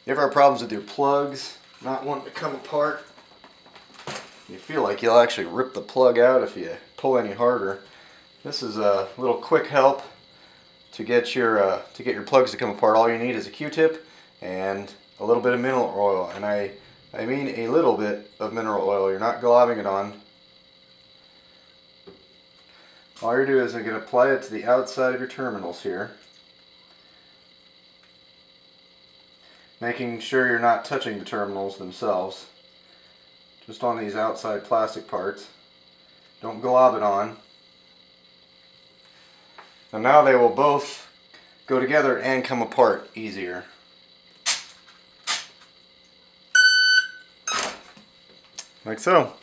You ever have problems with your plugs not wanting to come apart? You feel like you'll actually rip the plug out if you pull any harder. This is a little quick help to get your plugs to come apart. All you need is a Q-tip and a little bit of mineral oil, and I mean a little bit of mineral oil. You're not globbing it on. All you're doing is you're going to apply it to the outside of your terminals here, making sure you're not touching the terminals themselves, just on these outside plastic parts. Don't glob it on. And now they will both go together and come apart easier. Like so.